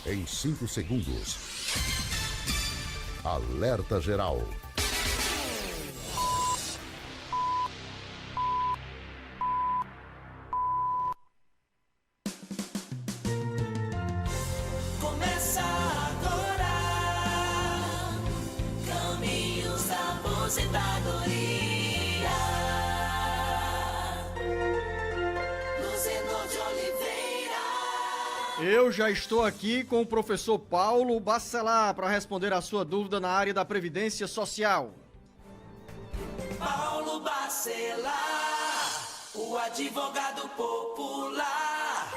em 5 segundos. Alerta geral. Começa agora, Caminhos da Aposentadoria. Luzenor de Oliveira. Eu já estou aqui com o professor Paulo Bacelar para responder a sua dúvida na área da Previdência Social. Paulo Bacelar, o advogado popular.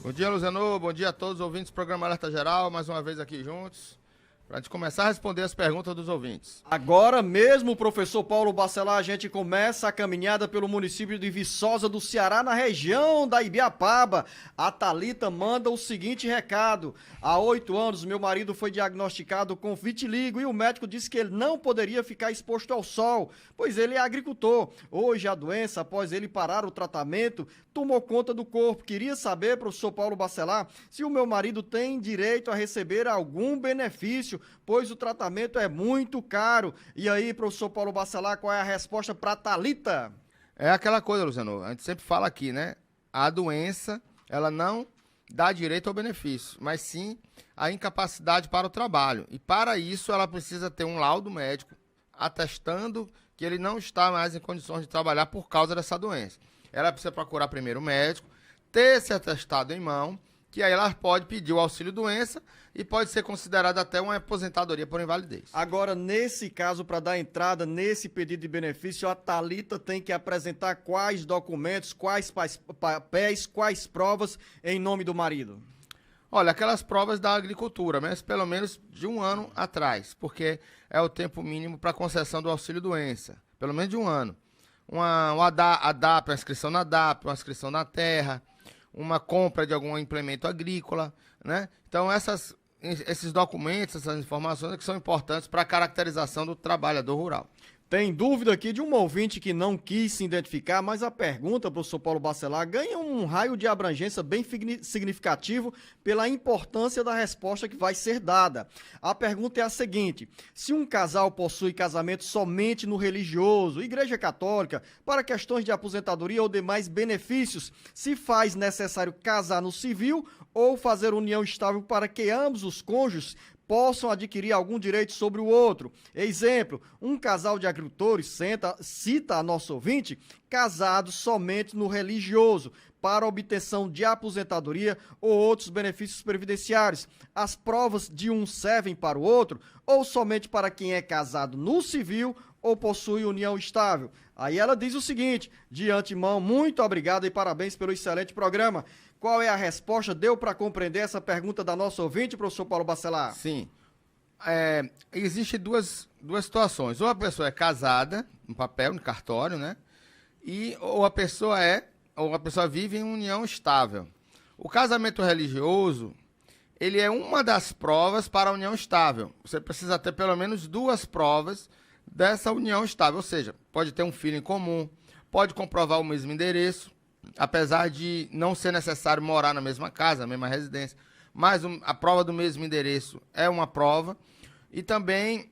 Bom dia, Luzenor. Bom dia a todos os ouvintes do programa Alerta Geral. Mais uma vez aqui juntos, para a gente começar a responder as perguntas dos ouvintes. Agora mesmo, professor Paulo Bacelar, a gente começa a caminhada pelo município de Viçosa do Ceará, na região da Ibiapaba. A Thalita manda o seguinte recado: há 8 anos, meu marido foi diagnosticado com vitiligo e o médico disse que ele não poderia ficar exposto ao sol, pois ele é agricultor. Hoje a doença, após ele parar o tratamento, tomou conta do corpo. Queria saber, professor Paulo Bacelar, se o meu marido tem direito a receber algum benefício, pois o tratamento é muito caro. E aí, professor Paulo Bacelar, qual é a resposta para Thalita? É aquela coisa, Luzenor, a gente sempre fala aqui, né? A doença, ela não dá direito ao benefício, mas sim a incapacidade para o trabalho. E para isso ela precisa ter um laudo médico atestando que ele não está mais em condições de trabalhar por causa dessa doença. Ela precisa procurar primeiro o médico, ter esse atestado em mão, que aí ela pode pedir o auxílio-doença e pode ser considerada até uma aposentadoria por invalidez. Agora, nesse caso, para dar entrada nesse pedido de benefício, a Thalita tem que apresentar quais documentos, quais papéis, quais provas em nome do marido? Olha, aquelas provas da agricultura, mas pelo menos de 1 ano atrás, porque é o tempo mínimo para concessão do auxílio-doença, pelo menos de 1 ano. Uma ADAP, uma inscrição na ADAP, uma inscrição na terra, uma compra de algum implemento agrícola, né? Então, esses documentos, essas informações é que são importantes para a caracterização do trabalhador rural. Tem dúvida aqui de um ouvinte que não quis se identificar, mas a pergunta, professor Paulo Bacelar, ganha um raio de abrangência bem significativo pela importância da resposta que vai ser dada. A pergunta é a seguinte: se um casal possui casamento somente no religioso, Igreja Católica, para questões de aposentadoria ou demais benefícios, se faz necessário casar no civil ou fazer união estável para que ambos os cônjuges possam adquirir algum direito sobre o outro. Exemplo, um casal de agricultores, cita a nosso ouvinte, casados somente no religioso, para obtenção de aposentadoria ou outros benefícios previdenciários. As provas de um servem para o outro, ou somente para quem é casado no civil ou possui união estável? Aí ela diz o seguinte: de antemão, muito obrigado e parabéns pelo excelente programa. Qual é a resposta? Deu para compreender essa pergunta da nossa ouvinte, professor Paulo Bacelar? Sim. Existem duas situações. Ou a pessoa é casada, no papel, no cartório, né? Ou a pessoa vive em união estável. O casamento religioso, ele é uma das provas para a união estável. Você precisa ter pelo menos 2 provas dessa união estável. Ou seja, pode ter um filho em comum, pode comprovar o mesmo endereço, apesar de não ser necessário morar na mesma casa, na mesma residência, mas a prova do mesmo endereço é uma prova, e também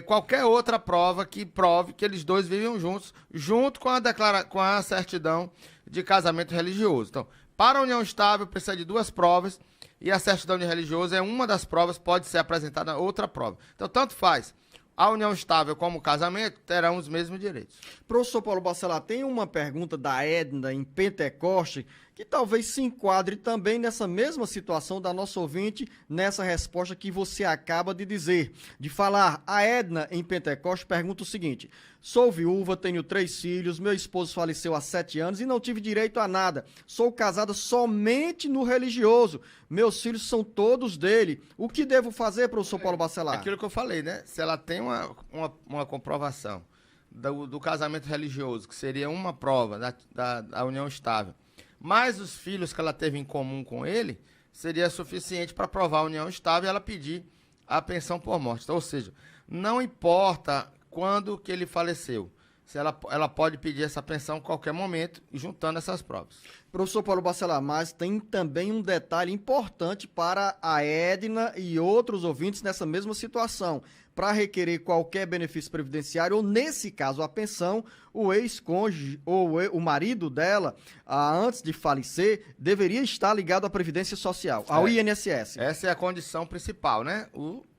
qualquer outra prova que prove que eles dois vivem juntos, junto com a certidão de casamento religioso. Então, para a união estável precisa de 2 provas, e a certidão de religioso é uma das provas, pode ser apresentada outra prova. Então, tanto faz. A união estável como o casamento terão os mesmos direitos. Professor Paulo Bacelar, tem uma pergunta da Edna em Pentecoste que talvez se enquadre também nessa mesma situação da nossa ouvinte, nessa resposta que você acaba de dizer, de falar. A Edna em Pentecoste pergunta o seguinte: sou viúva, tenho 3 filhos, meu esposo faleceu há 7 anos e não tive direito a nada. Sou casada somente no religioso. Meus filhos são todos dele. O que devo fazer, professor Paulo Bacelar? Aquilo que eu falei, né? Se ela tem uma comprovação do casamento religioso, que seria uma prova da união estável, mais os filhos que ela teve em comum com ele, seria suficiente para provar a união estável e ela pedir a pensão por morte. Então, ou seja, não importa quando que ele faleceu, ela pode pedir essa pensão a qualquer momento, juntando essas provas. Professor Paulo Bacelar, mas tem também um detalhe importante para a Edna e outros ouvintes nessa mesma situação. Para requerer qualquer benefício previdenciário, ou nesse caso a pensão, o ex-cônjuge ou o marido dela, antes de falecer, deveria estar ligado à Previdência Social, ao INSS. Essa é a condição principal, né?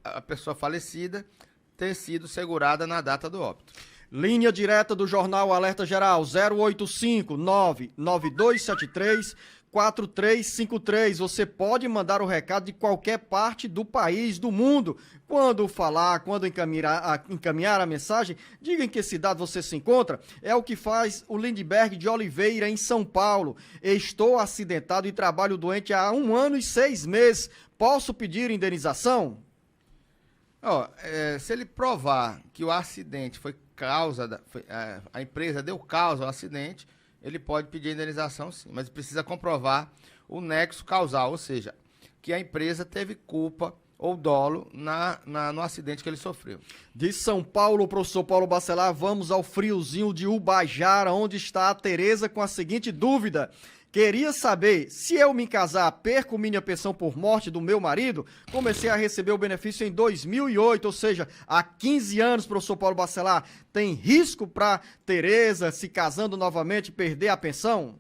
A pessoa falecida ter sido segurada na data do óbito. Linha direta do Jornal Alerta Geral, 085-99273-4353. Você pode mandar o recado de qualquer parte do país, do mundo. Quando falar, quando encaminhar a mensagem, diga em que cidade você se encontra. É o que faz o Lindbergh de Oliveira, em São Paulo. Estou acidentado e trabalho doente há 1 ano e 6 meses. Posso pedir indenização? Se ele provar que o acidente foi causa, a empresa deu causa ao acidente, ele pode pedir indenização sim, mas precisa comprovar o nexo causal, ou seja, que a empresa teve culpa ou dolo no acidente que ele sofreu. De São Paulo, professor Paulo Bacelar, vamos ao friozinho de Ubajara, onde está a Tereza com a seguinte dúvida. Queria saber, se eu me casar, perco minha pensão por morte do meu marido? Comecei a receber o benefício em 2008, ou seja, há 15 anos, professor Paulo Bacelar. Tem risco para Tereza, se casando novamente, perder a pensão?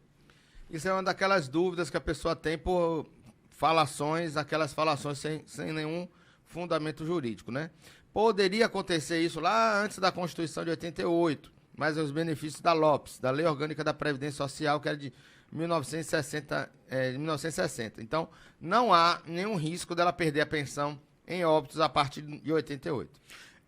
Isso é uma daquelas dúvidas que a pessoa tem por aquelas falações sem nenhum fundamento jurídico, né? Poderia acontecer isso lá antes da Constituição de 88, mas os benefícios da LOPS, da Lei Orgânica da Previdência Social, que era de 1960. Então, não há nenhum risco dela perder a pensão em óbitos a partir de 88.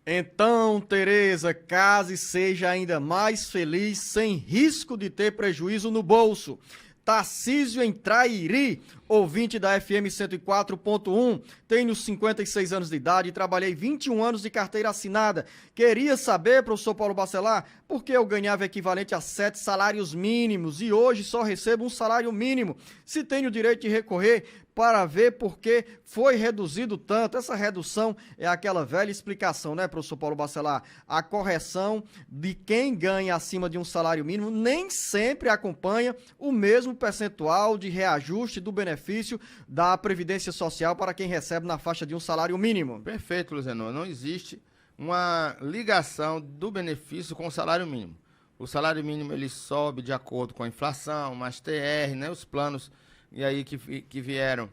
Então, Tereza, case e seja ainda mais feliz, sem risco de ter prejuízo no bolso. Tarcísio em Trairi, ouvinte da FM 104.1, tenho 56 anos de idade e trabalhei 21 anos de carteira assinada. Queria saber, professor Paulo Bacelar, por que eu ganhava equivalente a 7 salários mínimos e hoje só recebo um salário mínimo. Se tenho o direito de recorrer para ver por que foi reduzido tanto. Essa redução é aquela velha explicação, né, professor Paulo Bacelar? A correção de quem ganha acima de um salário mínimo nem sempre acompanha o mesmo percentual de reajuste do benefício da Previdência Social para quem recebe na faixa de um salário mínimo. Perfeito, Luziano. Não existe uma ligação do benefício com o salário mínimo. O salário mínimo ele sobe de acordo com a inflação, mais TR, né, os planos e aí que vieram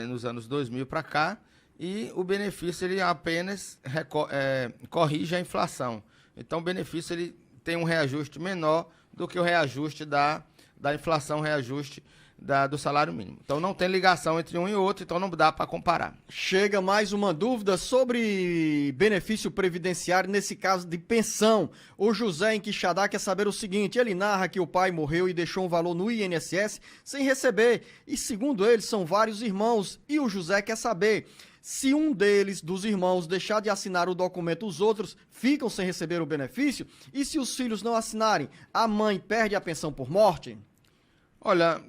nos anos 2000 para cá, e o benefício ele apenas corrige a inflação. Então o benefício ele tem um reajuste menor do que o reajuste da inflação, reajuste do salário mínimo. Então não tem ligação entre um e outro, então não dá para comparar. Chega mais uma dúvida sobre benefício previdenciário, nesse caso de pensão. O José em Quixadá quer saber o seguinte, ele narra que o pai morreu e deixou um valor no INSS sem receber, e segundo ele são vários irmãos, e o José quer saber se um dos irmãos, deixar de assinar o documento, os outros ficam sem receber o benefício, e se os filhos não assinarem, a mãe perde a pensão por morte? Olha,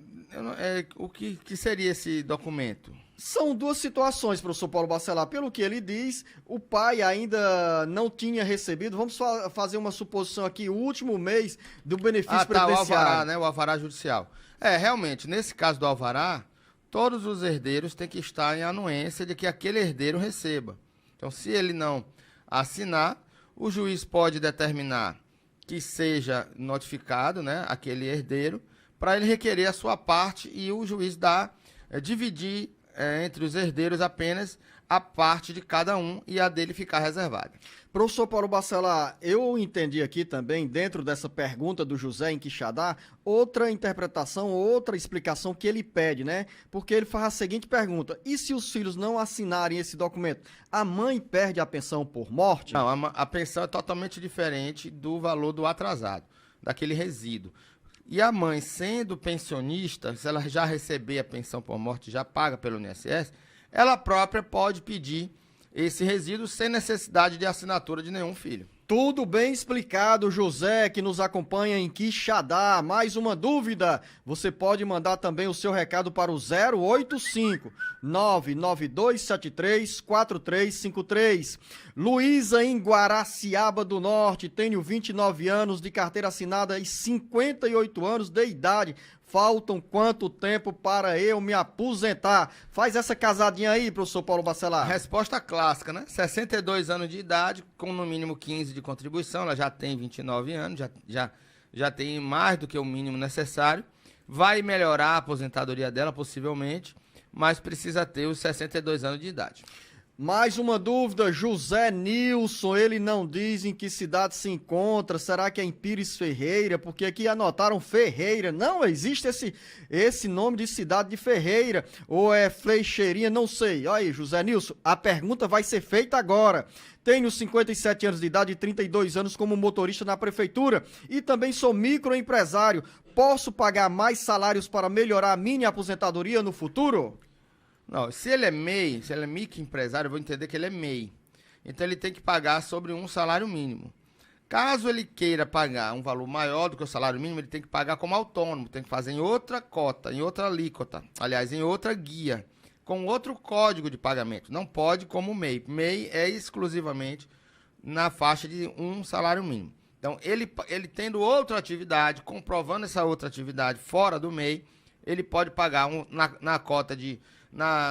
o que seria esse documento? São duas situações, professor Paulo Bacelar. Pelo que ele diz, o pai ainda não tinha recebido, vamos fazer uma suposição aqui, o último mês do benefício previdenciário. O alvará, né? O alvará judicial. Realmente, nesse caso do alvará, todos os herdeiros têm que estar em anuência de que aquele herdeiro receba. Então, se ele não assinar, o juiz pode determinar que seja notificado, né, aquele herdeiro, para ele requerer a sua parte e o juiz dividir entre os herdeiros apenas a parte de cada um e a dele ficar reservada. Professor Paulo Bacelar, eu entendi aqui também, dentro dessa pergunta do José em Quixadá, outra interpretação, outra explicação que ele pede, né? Porque ele faz a seguinte pergunta, e se os filhos não assinarem esse documento, a mãe perde a pensão por morte? Não, a pensão é totalmente diferente do valor do atrasado, daquele resíduo. E a mãe, sendo pensionista, se ela já receber a pensão por morte, já paga pelo INSS, ela própria pode pedir esse resíduo sem necessidade de assinatura de nenhum filho. Tudo bem explicado, José, que nos acompanha em Quixadá. Mais uma dúvida? Você pode mandar também o seu recado para o 085 99273 4353. Luísa, em Guaraciaba do Norte, tenho 29 anos de carteira assinada e 58 anos de idade. Faltam quanto tempo para eu me aposentar? Faz essa casadinha aí, professor Paulo Bacelar. Resposta clássica, né? 62 anos de idade, com no mínimo 15 de contribuição, ela já tem 29 anos, já tem mais do que o mínimo necessário. Vai melhorar a aposentadoria dela, possivelmente, mas precisa ter os 62 anos de idade. Mais uma dúvida, José Nilson, ele não diz em que cidade se encontra, será que é em Pires Ferreira? Porque aqui anotaram Ferreira, não existe esse nome de cidade de Ferreira, ou é Fleixeirinha, não sei. Olha aí, José Nilson, a pergunta vai ser feita agora. Tenho 57 anos de idade e 32 anos como motorista na prefeitura e também sou microempresário. Posso pagar mais salários para melhorar a minha aposentadoria no futuro? Não, se ele é MEI, se ele é microempresário, eu vou entender que ele é MEI. Então ele tem que pagar sobre um salário mínimo. Caso ele queira pagar um valor maior do que o salário mínimo, ele tem que pagar como autônomo, tem que fazer em outra cota, em outra alíquota, aliás, em outra guia, com outro código de pagamento. Não pode como MEI. MEI é exclusivamente na faixa de um salário mínimo. Então, ele tendo outra atividade, comprovando essa outra atividade fora do MEI, ele pode pagar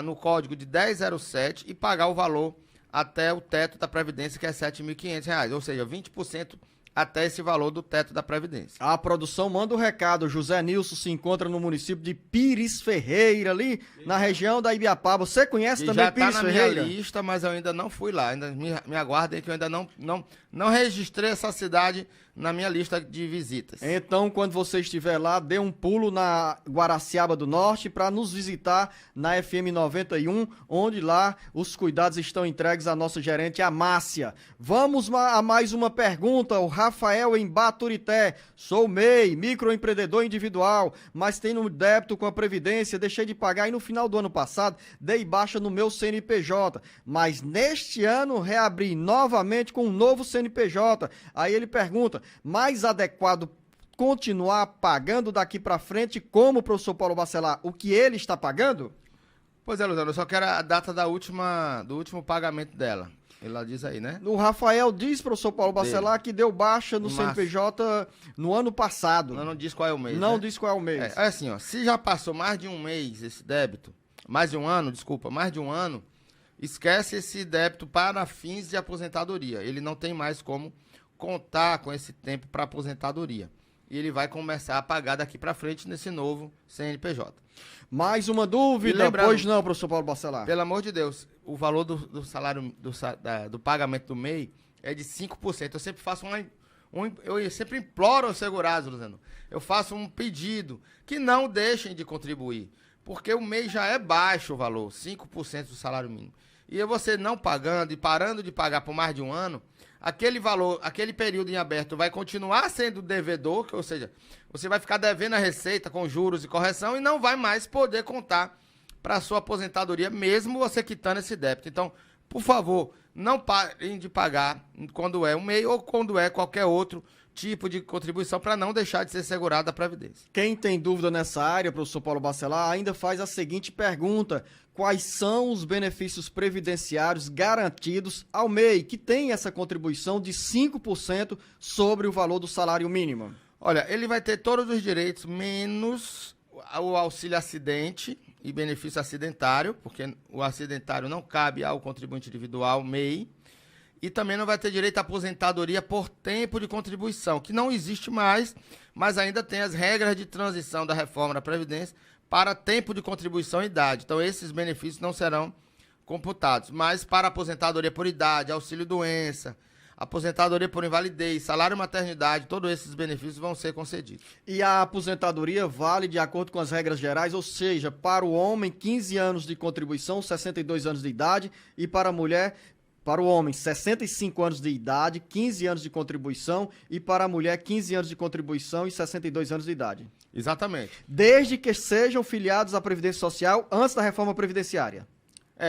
no código de 1007 e pagar o valor até o teto da Previdência, que é R$ 7.500, ou seja, 20% até esse valor do teto da Previdência. A produção manda o recado, José Nilson se encontra no município de Pires Ferreira, ali na região da Ibiapaba. Você conhece também Pires Ferreira? Já está na minha lista, mas eu ainda não fui lá, ainda me aguardem que eu ainda não registrei essa cidade na minha lista de visitas. Então, quando você estiver lá, dê um pulo na Guaraciaba do Norte para nos visitar na FM 91, onde lá os cuidados estão entregues à nossa gerente, a Márcia. Vamos a mais uma pergunta. O Rafael em Baturité. Sou MEI, microempreendedor individual, mas tenho débito com a Previdência, deixei de pagar e no final do ano passado dei baixa no meu CNPJ, mas neste ano reabri novamente com um novo CNPJ. Aí ele pergunta, mais adequado continuar pagando daqui para frente, como, professor Paulo Bacelar, o que ele está pagando? Pois é, Luciano, eu só quero a data do último pagamento dela. Ela diz aí, né? O Rafael diz, professor Paulo Bacelar, que deu baixa no CNPJ no ano passado. Não diz qual é o mês, Não né? diz qual é o mês. É assim, ó, se já passou mais de um mês esse débito, mais de um ano, esquece esse débito para fins de aposentadoria. Ele não tem mais como contar com esse tempo para aposentadoria. E ele vai começar a pagar daqui para frente nesse novo CNPJ. Mais uma dúvida? Pois não, professor Paulo Bacelar. Pelo amor de Deus, o valor do salário, do pagamento do MEI é de 5%. Eu sempre faço eu sempre imploro aos segurados, Luciano, eu faço um pedido que não deixem de contribuir, porque o MEI já é baixo o valor, 5% do salário mínimo. E você não pagando e parando de pagar por mais de um ano, aquele valor, aquele período em aberto vai continuar sendo devedor, ou seja, você vai ficar devendo a Receita com juros e correção e não vai mais poder contar para a sua aposentadoria, mesmo você quitando esse débito. Então, por favor, não parem de pagar quando é um MEI ou quando é qualquer outro tipo de contribuição para não deixar de ser segurado da Previdência. Quem tem dúvida nessa área, professor Paulo Bacelar, ainda faz a seguinte pergunta: quais são os benefícios previdenciários garantidos ao MEI, que tem essa contribuição de 5% sobre o valor do salário mínimo? Olha, ele vai ter todos os direitos, menos o auxílio acidente e benefício acidentário, porque o acidentário não cabe ao contribuinte individual, MEI, e também não vai ter direito à aposentadoria por tempo de contribuição, que não existe mais, mas ainda tem as regras de transição da reforma da Previdência para tempo de contribuição e idade. Então, esses benefícios não serão computados, mas para aposentadoria por idade, auxílio-doença, aposentadoria por invalidez, salário maternidade, todos esses benefícios vão ser concedidos. E a aposentadoria vale de acordo com as regras gerais, ou seja, para o homem, 15 anos de contribuição, 62 anos de idade, e para a mulher, para o homem, 65 anos de idade, 15 anos de contribuição, e para a mulher, 15 anos de contribuição e 62 anos de idade. Exatamente. Desde que sejam filiados à Previdência Social antes da reforma previdenciária.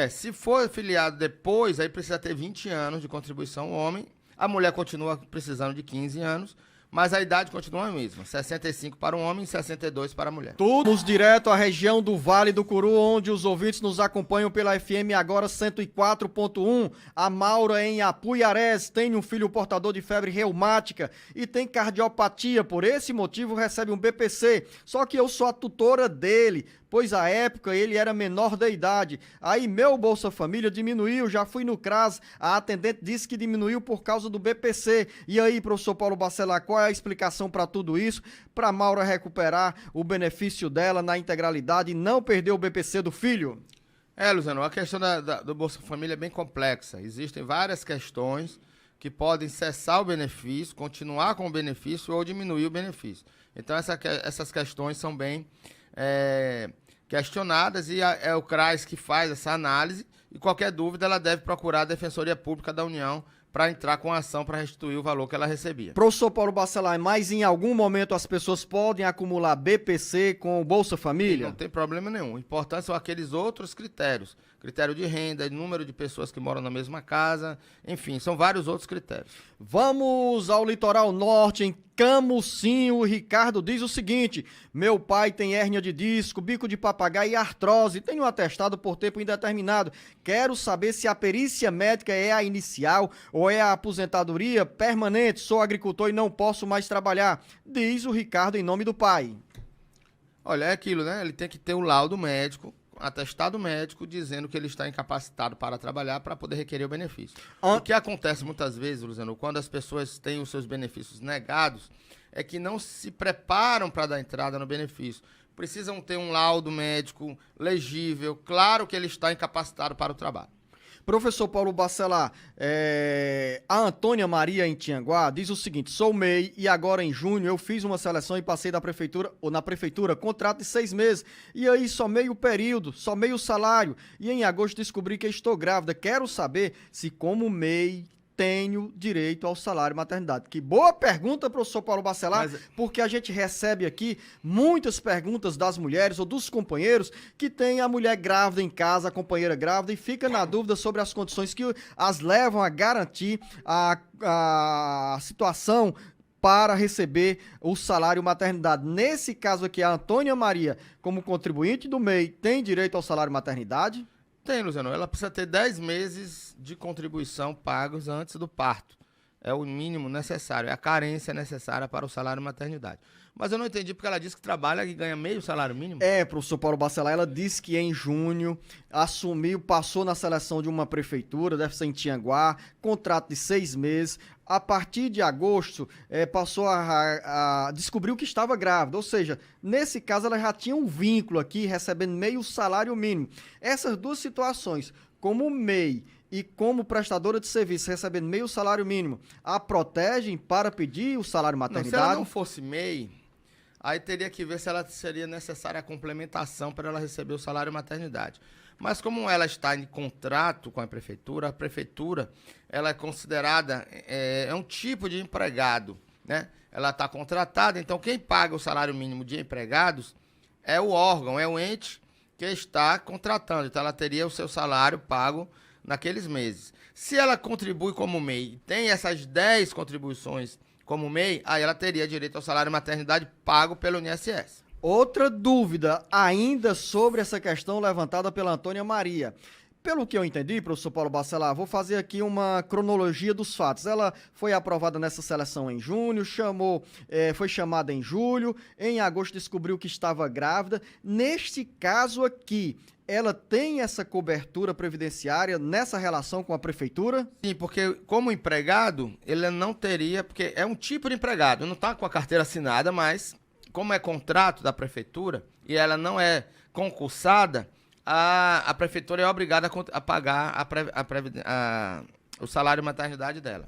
Se for filiado depois, aí precisa ter 20 anos de contribuição o homem, A mulher continua precisando de 15 anos, mas a idade continua a mesma, 65 para o homem e 62 para a mulher. Vamos direto à região do Vale do Curu, onde os ouvintes nos acompanham pela FM agora 104.1. A Maura em Apuiarés tem um filho portador de febre reumática e tem cardiopatia. Por esse motivo recebe um BPC. Só que eu sou a tutora dele, pois à época ele era menor de idade. Aí meu Bolsa Família diminuiu, já fui no CRAS, a atendente disse que diminuiu por causa do BPC. E aí, professor Paulo Bacelar, qual é a explicação para tudo isso? Para Maura recuperar o benefício dela na integralidade e não perder o BPC do filho? Luciano, a questão do Bolsa Família é bem complexa. Existem várias questões que podem cessar o benefício, continuar com o benefício ou diminuir o benefício. Então, essas questões são bem questionadas e é o CRAS que faz essa análise e qualquer dúvida ela deve procurar a Defensoria Pública da União para entrar com a ação para restituir o valor que ela recebia. Professor Paulo Bacelar, mas em algum momento as pessoas podem acumular BPC com o Bolsa Família? Não tem problema nenhum. O importante são aqueles outros critérios. Critério de renda, número de pessoas que moram na mesma casa, enfim, são vários outros critérios. Vamos ao litoral norte, em Camusim. O Ricardo diz o seguinte: meu pai tem hérnia de disco, bico de papagaio e artrose, tenho atestado por tempo indeterminado. Quero saber se a perícia médica é a inicial ou é a aposentadoria permanente. Sou agricultor e não posso mais trabalhar, diz o Ricardo em nome do pai. Olha, é aquilo, né? Ele tem que ter o laudo médico, atestado médico, dizendo que ele está incapacitado para trabalhar para poder requerer o benefício. O que acontece muitas vezes, Luciano, quando as pessoas têm os seus benefícios negados, é que não se preparam para dar entrada no benefício. Precisam ter um laudo médico legível, claro que ele está incapacitado para o trabalho. Professor Paulo Bacelar, a Antônia Maria em Tianguá diz o seguinte: sou MEI e agora em junho eu fiz uma seleção e passei na prefeitura, contrato de 6 meses, e aí só meio período, só meio salário, e em agosto descobri que estou grávida. Quero saber se como MEI tenho direito ao salário maternidade. Que boa pergunta, professor Paulo Bacelar, porque a gente recebe aqui muitas perguntas das mulheres ou dos companheiros que têm a mulher grávida em casa, a companheira grávida, e fica na dúvida sobre as condições que as levam a garantir a situação para receber o salário maternidade. Nesse caso aqui, a Antônia Maria, como contribuinte do MEI, tem direito ao salário maternidade? Tem, Luciano. Ela precisa ter 10 meses de contribuição pagos antes do parto. É o mínimo necessário, é a carência necessária para o salário maternidade. Mas eu não entendi porque ela disse que trabalha e ganha meio salário mínimo. Professor Paulo Bacelar, ela disse que em junho passou na seleção de uma prefeitura, deve ser em Tianguá, contrato de 6 meses. A partir de agosto, passou descobriu que estava grávida, ou seja, nesse caso ela já tinha um vínculo aqui, recebendo meio salário mínimo. Essas duas situações, como MEI e como prestadora de serviço recebendo meio salário mínimo, a protegem para pedir o salário maternidade? Se ela não fosse MEI, aí teria que ver se ela seria necessária a complementação para ela receber o salário maternidade. Mas como ela está em contrato com a prefeitura ela é considerada, é um tipo de empregado, né? Ela está contratada, então quem paga o salário mínimo de empregados é o órgão, é o ente que está contratando. Então ela teria o seu salário pago naqueles meses. Se ela contribui como MEI, tem essas 10 contribuições como MEI, aí ela teria direito ao salário maternidade pago pelo INSS. Outra dúvida ainda sobre essa questão levantada pela Antônia Maria. Pelo que eu entendi, professor Paulo Bacelar, vou fazer aqui uma cronologia dos fatos. Ela foi aprovada nessa seleção em junho, foi chamada em julho, em agosto descobriu que estava grávida. Neste caso aqui, ela tem essa cobertura previdenciária nessa relação com a prefeitura? Sim, porque como empregado, ele não teria, porque é um tipo de empregado, não está com a carteira assinada, mas como é contrato da prefeitura e ela não é concursada, a prefeitura é obrigada a pagar o salário maternidade dela.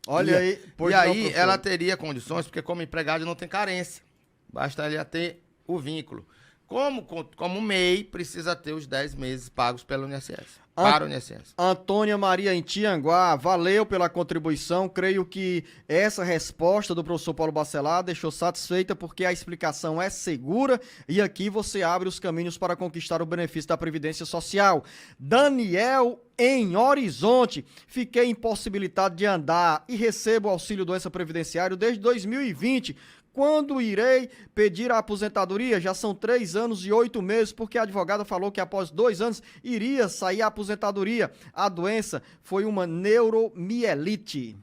Olha aí. E aí ela teria condições, porque como empregado não tem carência, basta ela ter o vínculo. Como MEI, precisa ter os 10 meses pagos pelo INSS. para o INSS. Antônia Maria em Tianguá, valeu pela contribuição. Creio que essa resposta do professor Paulo Bacelar deixou satisfeita porque a explicação é segura e aqui você abre os caminhos para conquistar o benefício da Previdência Social. Daniel em Horizonte, fiquei impossibilitado de andar e recebo auxílio doença previdenciário desde 2020. Quando irei pedir a aposentadoria? Já são 3 anos e 8 meses, porque a advogada falou que após 2 anos iria sair a aposentadoria. A doença foi uma neuromielite.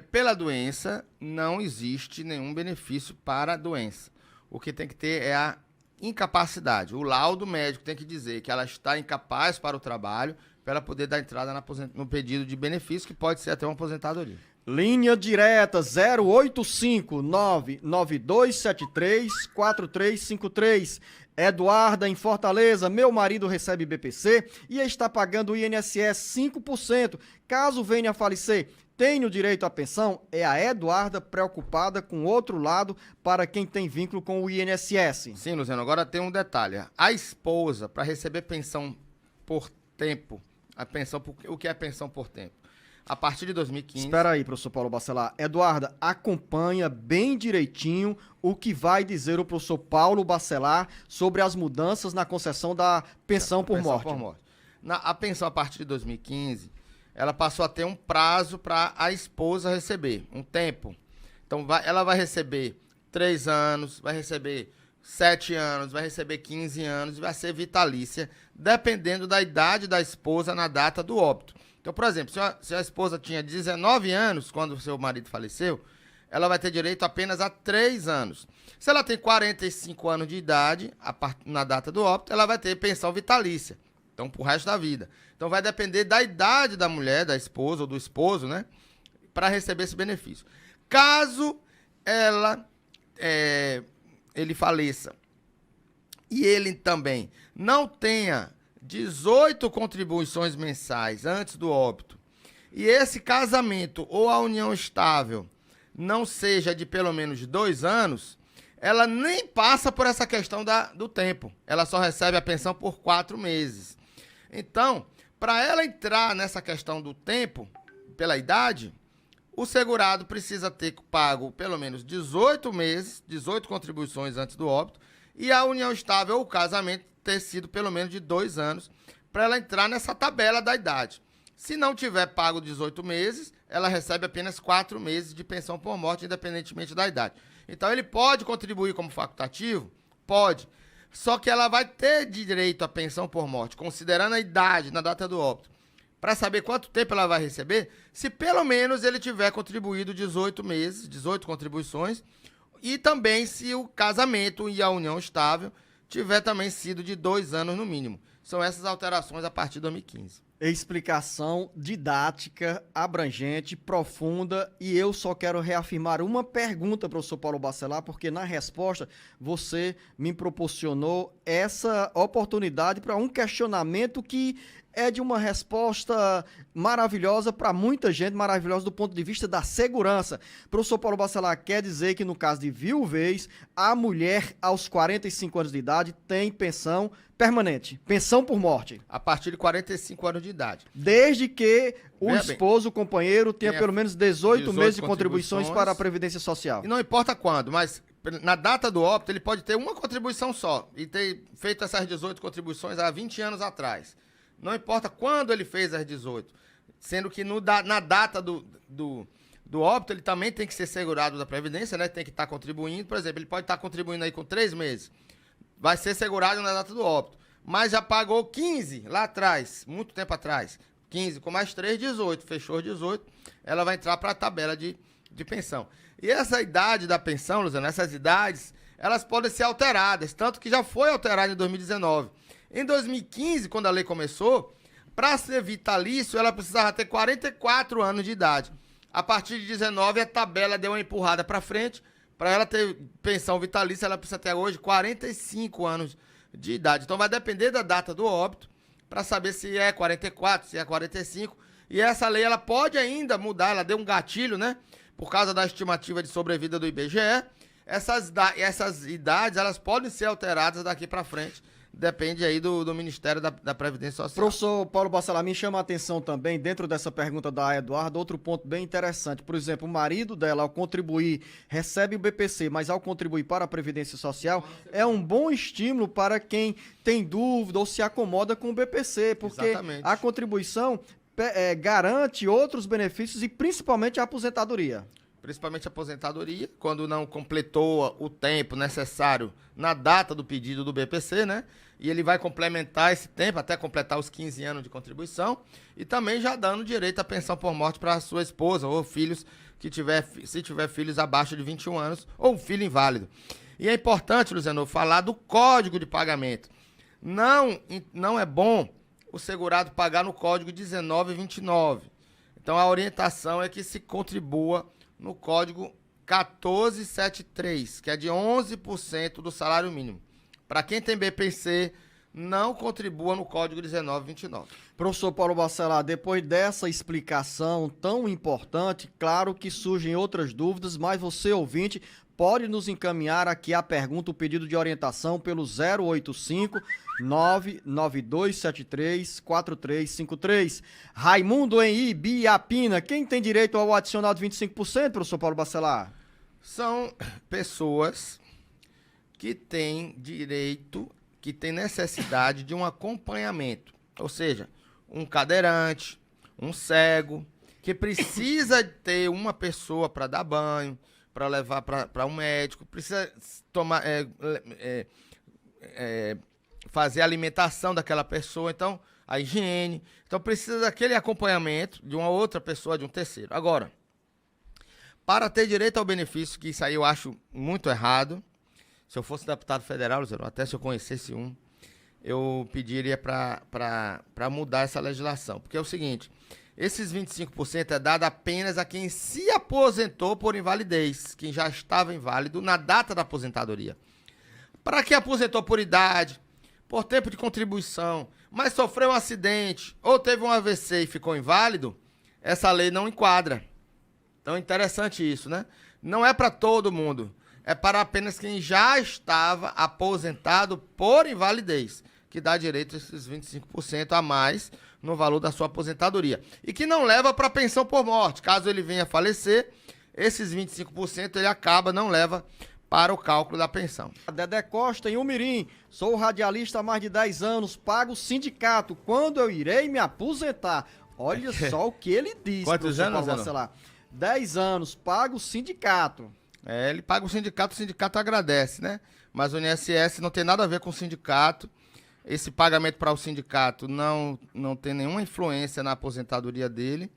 Pela doença, não existe nenhum benefício para a doença. O que tem que ter é a incapacidade. O laudo médico tem que dizer que ela está incapaz para o trabalho, para ela poder dar entrada no pedido de benefício, que pode ser até uma aposentadoria. Linha direta 085-99273-4353. Eduarda em Fortaleza, meu marido recebe BPC e está pagando o INSS 5%. Caso venha a falecer, tenho direito à pensão? É a Eduarda preocupada com outro lado para quem tem vínculo com o INSS. Sim, Luciano, agora tem um detalhe. A esposa, para receber pensão por tempo, o que é pensão por tempo? A partir de 2015... Espera aí, professor Paulo Bacelar. Eduarda, acompanha bem direitinho o que vai dizer o professor Paulo Bacelar sobre as mudanças na concessão da pensão por morte. A pensão, a partir de 2015, ela passou a ter um prazo para a esposa receber, um tempo. Então, ela vai receber 3 anos, vai receber 7 anos, vai receber 15 anos, vai ser vitalícia, dependendo da idade da esposa na data do óbito. Então, por exemplo, se a esposa tinha 19 anos quando o seu marido faleceu, ela vai ter direito apenas a 3 anos. Se ela tem 45 anos de idade, na data do óbito, ela vai ter pensão vitalícia. Então, pro resto da vida. Então, vai depender da idade da mulher, da esposa ou do esposo, né? Para receber esse benefício. Caso ele faleça e ele também não tenha 18 contribuições mensais antes do óbito, e esse casamento ou a união estável não seja de pelo menos 2 anos, ela nem passa por essa questão do tempo. Ela só recebe a pensão por 4 meses. Então, para ela entrar nessa questão do tempo, pela idade, o segurado precisa ter pago pelo menos 18 meses, 18 contribuições antes do óbito, e a união estável ou o casamento ter sido pelo menos de 2 anos, para ela entrar nessa tabela da idade. Se não tiver pago 18 meses, ela recebe apenas 4 meses de pensão por morte, independentemente da idade. Então, ele pode contribuir como facultativo? Pode. Só que ela vai ter direito à pensão por morte, considerando a idade na data do óbito, para saber quanto tempo ela vai receber, se pelo menos ele tiver contribuído 18 meses, 18 contribuições, e também se o casamento e a união estável tiver também sido de 2 anos no mínimo. São essas alterações a partir de 2015. Explicação didática, abrangente, profunda, e eu só quero reafirmar uma pergunta, professor Paulo Bacelar, porque na resposta você me proporcionou essa oportunidade para um questionamento que é de uma resposta maravilhosa para muita gente, maravilhosa do ponto de vista da segurança. Professor Paulo Bacelar, quer dizer que no caso de viuvez, a mulher aos 45 anos de idade tem pensão permanente, pensão por morte. A partir de 45 anos de idade. Desde que o esposo, o companheiro, tenha pelo menos 18 meses de contribuições para a Previdência Social. E não importa quando, mas na data do óbito ele pode ter uma contribuição só e ter feito essas 18 contribuições há 20 anos atrás. Não importa quando ele fez as 18, sendo que na data do óbito ele também tem que ser segurado da Previdência, né? Tem que estar contribuindo. Por exemplo, ele pode estar contribuindo aí com 3 meses. Vai ser segurado na data do óbito. Mas já pagou 15 lá atrás, muito tempo atrás. 15 com mais 3, 18. Fechou 18, ela vai entrar para a tabela de pensão. E essa idade da pensão, Luciano, essas idades, elas podem ser alteradas, tanto que já foi alterada em 2019. Em 2015, quando a lei começou, para ser vitalício, ela precisava ter 44 anos de idade. A partir de 19, a tabela deu uma empurrada para frente. Para ela ter pensão vitalícia, ela precisa ter hoje 45 anos de idade. Então, vai depender da data do óbito para saber se é 44, se é 45. E essa lei, ela pode ainda mudar, ela deu um gatilho, né? Por causa da estimativa de sobrevida do IBGE. Essas idades, elas podem ser alteradas daqui para frente, depende aí do Ministério da Previdência Social. Professor Paulo Bacelar, me chama a atenção também, dentro dessa pergunta da Eduardo, outro ponto bem interessante. Por exemplo, o marido dela, ao contribuir, recebe o BPC, mas ao contribuir para a Previdência Social, é um bom estímulo para quem tem dúvida ou se acomoda com o BPC, porque Exatamente. a contribuição garante outros benefícios e principalmente a aposentadoria. Principalmente a aposentadoria, quando não completou o tempo necessário na data do pedido do BPC, né? E ele vai complementar esse tempo até completar os 15 anos de contribuição e também já dando direito à pensão por morte para a sua esposa ou filhos se tiver filhos abaixo de 21 anos ou um filho inválido. E é importante, Luciano, falar do código de pagamento. Não é bom o segurado pagar no código 1929. Então a orientação é que se contribua no código 1473, que é de 11% do salário mínimo. Para quem tem BPC, não contribua no código 1929. Professor Paulo Bacelar, depois dessa explicação tão importante, claro que surgem outras dúvidas, mas você, ouvinte, pode nos encaminhar aqui a pergunta, o pedido de orientação pelo 085 99273 4353. Raimundo em Ibiapina, quem tem direito ao adicional de 25%, professor Paulo Bacelar? São pessoas que têm direito, que têm necessidade de um acompanhamento. Ou seja, um cadeirante, um cego, que precisa ter uma pessoa para dar banho, para levar para um médico, precisa tomar, fazer a alimentação daquela pessoa, então, a higiene. Então, precisa daquele acompanhamento de uma outra pessoa, de um terceiro. Agora, para ter direito ao benefício, que isso aí eu acho muito errado, se eu fosse deputado federal, até se eu conhecesse um, eu pediria para mudar essa legislação. Porque é o seguinte, esses 25% é dado apenas a quem se aposentou por invalidez, quem já estava inválido na data da aposentadoria. Para quem aposentou por idade, por tempo de contribuição, mas sofreu um acidente ou teve um AVC e ficou inválido, essa lei não enquadra. Então é interessante isso, né? Não é para todo mundo, é para apenas quem já estava aposentado por invalidez, que dá direito a esses 25% a mais no valor da sua aposentadoria. E que não leva para pensão por morte. Caso ele venha a falecer, esses 25% ele não leva para o cálculo da pensão. Dedé Costa, em Umirim, sou radialista há mais de 10 anos, pago o sindicato. Quando eu irei me aposentar? Olha só o que ele disse. Quantos anos, Paulo Bacelar? 10 anos, pago o sindicato. Ele paga o sindicato agradece, né? Mas o INSS não tem nada a ver com o sindicato. Esse pagamento para o sindicato não tem nenhuma influência na aposentadoria dele.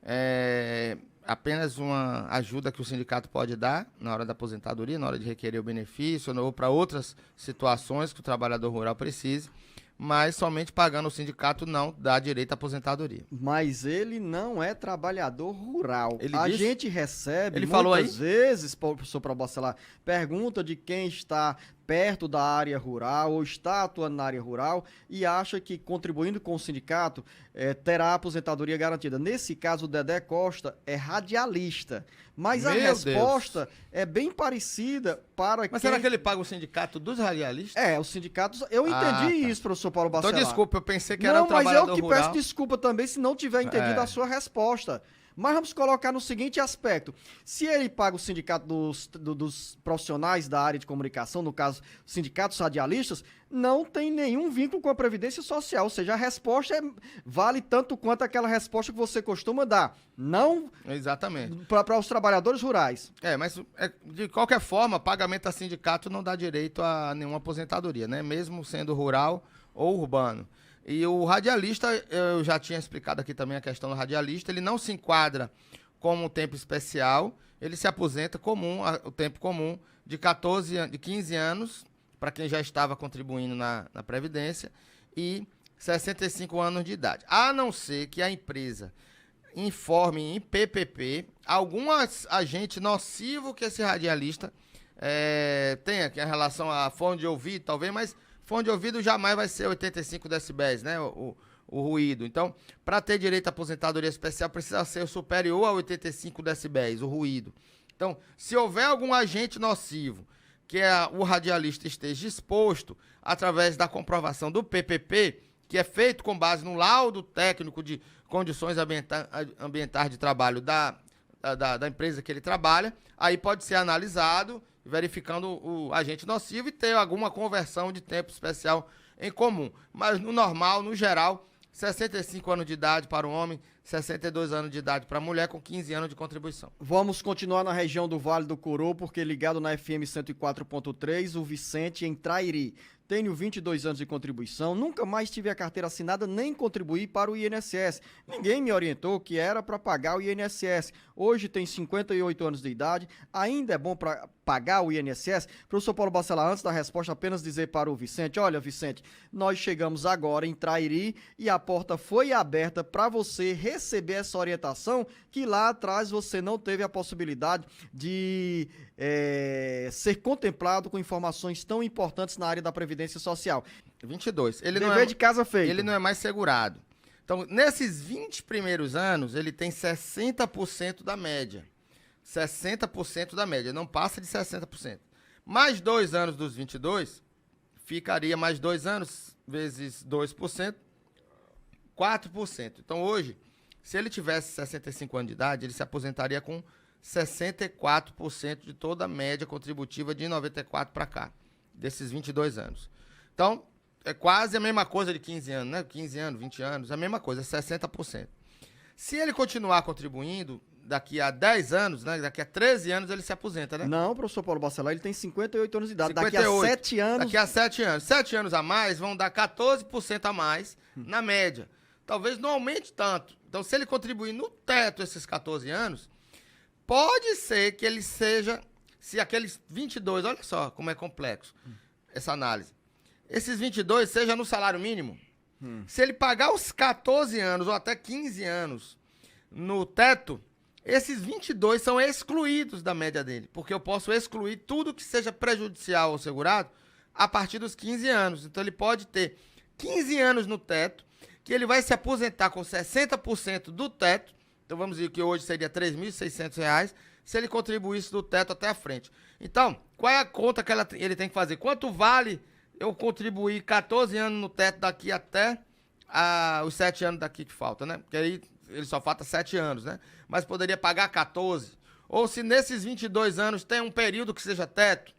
É apenas uma ajuda que o sindicato pode dar na hora da aposentadoria, na hora de requerer o benefício ou para outras situações que o trabalhador rural precise. Mas somente pagando o sindicato não dá direito à aposentadoria. Mas ele não é trabalhador rural. A gente recebe muitas vezes, professor Paulo Bacelar, pergunta de quem está perto da área rural ou está atuando na área rural e acha que contribuindo com o sindicato terá a aposentadoria garantida. Nesse caso, o Dedé Costa é radialista, mas a resposta é bem parecida para Mas será que ele paga o sindicato dos radialistas? Os sindicatos... Eu entendi isso, professor Paulo Bacelar. Então, desculpa, eu pensei que era um trabalhador rural. Não, mas eu que peço desculpa também se não tiver entendido a sua resposta. Mas vamos colocar no seguinte aspecto. Se ele paga o sindicato dos profissionais da área de comunicação, no caso, sindicatos radialistas, não tem nenhum vínculo com a Previdência Social. Ou seja, a resposta vale tanto quanto aquela resposta que você costuma dar. Não exatamente para os trabalhadores rurais. Mas de qualquer forma, pagamento a sindicato não dá direito a nenhuma aposentadoria, né? Mesmo sendo rural ou urbano. E o radialista, eu já tinha explicado aqui também a questão do radialista, ele não se enquadra como um tempo especial, ele se aposenta o tempo comum de 15 anos, para quem já estava contribuindo na Previdência, e 65 anos de idade. A não ser que a empresa informe em PPP algum agente nocivo que esse radialista tenha, que é em relação a fone de ouvido, talvez, mas fone de ouvido jamais vai ser 85 decibéis, né? O ruído. Então, para ter direito à aposentadoria especial, precisa ser superior a 85 decibéis, o ruído. Então, se houver algum agente nocivo que o radialista esteja exposto através da comprovação do PPP, que é feito com base no laudo técnico de condições ambientais de trabalho da empresa que ele trabalha, aí pode ser analisado, verificando o agente nocivo e ter alguma conversão de tempo especial em comum. Mas no normal, no geral, 65 anos de idade para o homem, 62 anos de idade para a mulher, com 15 anos de contribuição. Vamos continuar na região do Vale do Coroa, porque ligado na FM 104.3, o Vicente em Trairi. Tenho 22 anos de contribuição, nunca mais tive a carteira assinada nem contribuí para o INSS. Ninguém me orientou que era para pagar o INSS. Hoje tenho 58 anos de idade, ainda é bom para pagar o INSS? Professor Paulo Bacelar, antes da resposta, apenas dizer para o Vicente, olha, Vicente, nós chegamos agora em Trairi e a porta foi aberta para você receber essa orientação, que lá atrás você não teve a possibilidade de ser contemplado com informações tão importantes na área da Previdência Social. 22. Ele Dever não é, de casa feito. Ele não é mais segurado. Então, nesses 20 primeiros anos, ele tem 60% da média. 60% da média, não passa de 60%. Mais 2 anos dos 22, ficaria mais 2 anos vezes 2%, 4%. Então, hoje, se ele tivesse 65 anos de idade, ele se aposentaria com 64% de toda a média contributiva de 94 para cá, desses 22 anos. Então, é quase a mesma coisa de 15 anos, né? 15 anos, 20 anos, a mesma coisa, 60%. Se ele continuar contribuindo, daqui a 10 anos, né? Daqui a 13 anos, ele se aposenta, né? Não, professor Paulo Bacelar, ele tem 58 anos de idade. 58. Daqui a 7 anos... Daqui a 7 anos. 7 anos a mais vão dar 14% a mais na média. Talvez não aumente tanto. Então, se ele contribuir no teto esses 14 anos, pode ser que ele seja... Se aqueles 22... Olha só como é complexo essa análise. Esses 22 seja no salário mínimo. Se ele pagar os 14 anos ou até 15 anos no teto, esses 22 são excluídos da média dele, porque eu posso excluir tudo que seja prejudicial ao segurado a partir dos 15 anos. Então ele pode ter 15 anos no teto, que ele vai se aposentar com 60% do teto, então vamos dizer que hoje seria R$ 3.600, se ele contribuísse do teto até a frente. Então, qual é a conta que ele tem que fazer? Quanto vale eu contribuir 14 anos no teto daqui até os 7 anos daqui que falta, né? Porque aí ele só falta 7 anos, né? Mas poderia pagar 14. Ou se nesses 22 anos tem um período que seja teto,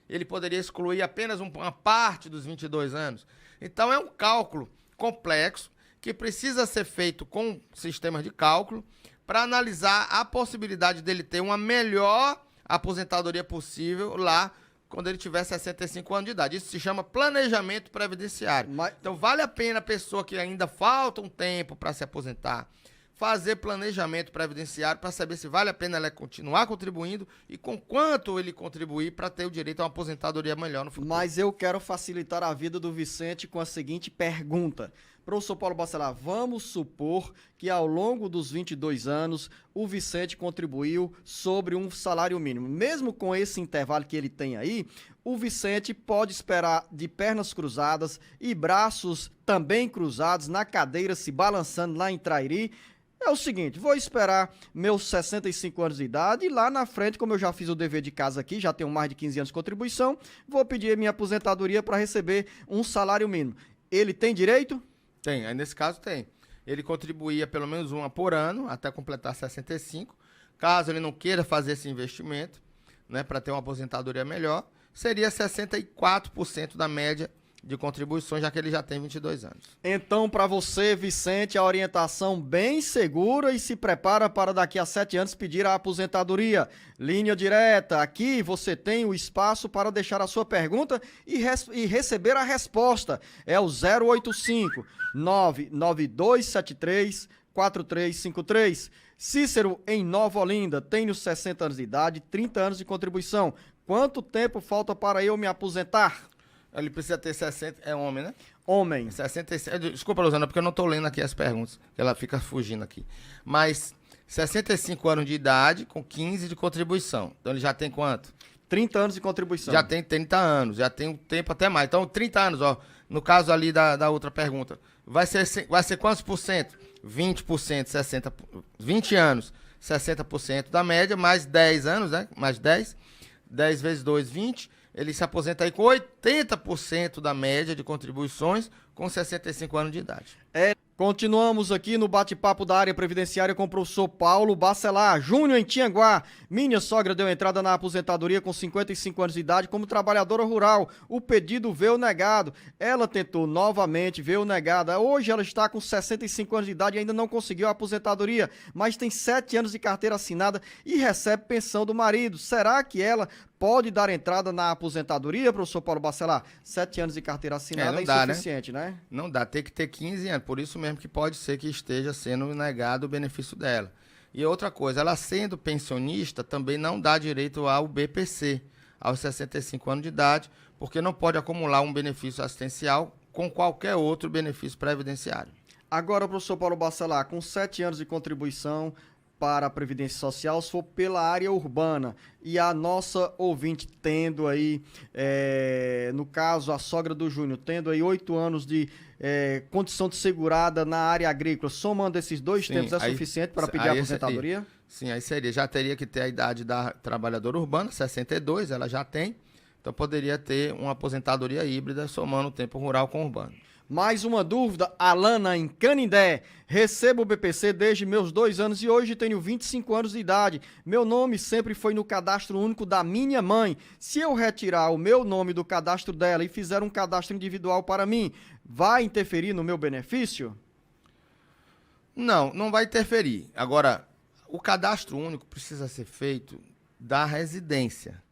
ele poderia excluir apenas uma parte dos 22 anos. Então é um cálculo complexo que precisa ser feito com sistemas de cálculo para analisar a possibilidade dele ter uma melhor aposentadoria possível lá quando ele tiver 65 anos de idade. Isso se chama planejamento previdenciário. Então vale a pena a pessoa que ainda falta um tempo para se aposentar fazer planejamento previdenciário para saber se vale a pena ela continuar contribuindo e com quanto ele contribuir para ter o direito a uma aposentadoria melhor no futuro. Mas eu quero facilitar a vida do Vicente com a seguinte pergunta. Professor Paulo Bacelar, vamos supor que ao longo dos 22 anos o Vicente contribuiu sobre um salário mínimo. Mesmo com esse intervalo que ele tem aí, o Vicente pode esperar de pernas cruzadas e braços também cruzados na cadeira se balançando lá em Trairi. É o seguinte, vou esperar meus 65 anos de idade e lá na frente, como eu já fiz o dever de casa aqui, já tenho mais de 15 anos de contribuição, vou pedir a minha aposentadoria para receber um salário mínimo. Ele tem direito? Tem, aí nesse caso tem. Ele contribuía pelo menos uma por ano, até completar 65. Caso ele não queira fazer esse investimento, né, para ter uma aposentadoria melhor, seria 64% da média de contribuições, já que ele já tem 22 anos. Então, para você, Vicente, a orientação bem segura e se prepara para daqui a 7 anos pedir a aposentadoria. Linha direta, aqui você tem o espaço para deixar a sua pergunta e receber a resposta. É o 085 99273 4353. Cícero, em Nova Olinda, tenho 60 anos de idade, 30 anos de contribuição. Quanto tempo falta para eu me aposentar? Ele precisa ter 60... É homem, né? Homem. 66... Desculpa, Luzana, porque eu não estou lendo aqui as perguntas, que ela fica fugindo aqui. Mas 65 anos de idade com 15 de contribuição. Então ele já tem quanto? 30 anos de contribuição. Já tem 30 anos, já tem um tempo até mais. Então 30 anos, ó. No caso ali da outra pergunta. Vai ser quantos por cento? 20%, 60%. 20 anos, 60% da média, mais 10 anos, né? Mais 10. 10 vezes 2, 20. ele se aposenta aí com 80% da média de contribuições com 65 anos de idade. Continuamos aqui no bate-papo da área previdenciária com o professor Paulo Bacelar Júnior, em Tianguá. Minha sogra deu entrada na aposentadoria com 55 anos de idade como trabalhadora rural. O pedido veio negado. Ela tentou novamente, veio negada. Hoje ela está com 65 anos de idade e ainda não conseguiu a aposentadoria, mas tem 7 anos de carteira assinada e recebe pensão do marido. Será que ela pode dar entrada na aposentadoria, professor Paulo Bacelar? 7 anos de carteira assinada é insuficiente, né? Não dá, tem que ter 15 anos, por isso mesmo que pode ser que esteja sendo negado o benefício dela. E outra coisa, ela sendo pensionista também não dá direito ao BPC, aos 65 anos de idade, porque não pode acumular um benefício assistencial com qualquer outro benefício previdenciário. Agora, professor Paulo Bacelar, com 7 anos de contribuição para a Previdência Social, se for pela área urbana, e a nossa ouvinte tendo aí, no caso, a sogra do Júnior, tendo aí 8 anos de condição de segurada na área agrícola, somando esses dois tempos, é suficiente para pedir a aposentadoria? Sim, aí já teria que ter a idade da trabalhadora urbana, 62, ela já tem, então poderia ter uma aposentadoria híbrida somando o tempo rural com o urbano. Mais uma dúvida, Alana em Canindé. Recebo o BPC desde meus 2 anos e hoje tenho 25 anos de idade. Meu nome sempre foi no cadastro único da minha mãe. Se eu retirar o meu nome do cadastro dela e fizer um cadastro individual para mim, vai interferir no meu benefício? Não, não vai interferir. Agora, o cadastro único precisa ser feito da residência.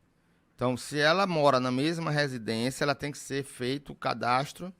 Então, se ela mora na mesma residência, ela tem que ser feito o cadastro